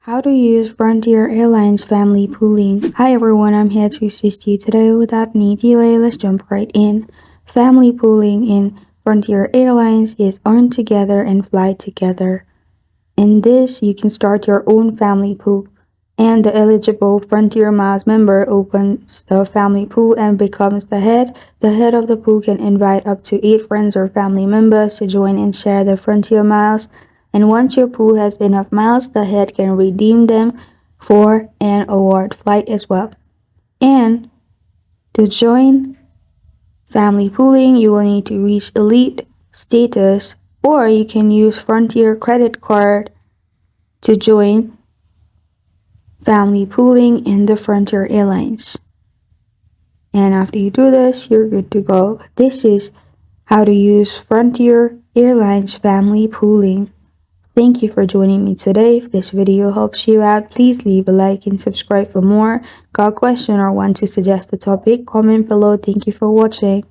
How to use Frontier Airlines Family Pooling. Hi everyone, I'm here to assist you today. Without any delay, let's jump right in. Family pooling in Frontier Airlines is earn together and fly together. In this, you can start your own family pool, and the eligible Frontier Miles member opens the family pool and becomes the head. The head of the pool can invite up to 8 friends or family members to join and share the Frontier Miles. And once your pool has enough miles, the head can redeem them for an award flight as well. And to join family pooling, you will need to reach elite status, or you can use Frontier credit card to join family pooling in the Frontier Airlines. And after you do this, you're good to go. This is how to use Frontier Airlines Family Pooling. Thank you for joining me today. If this video helps you out, please leave a like and subscribe for more. Got a question or want to suggest a topic? Comment below. Thank you for watching.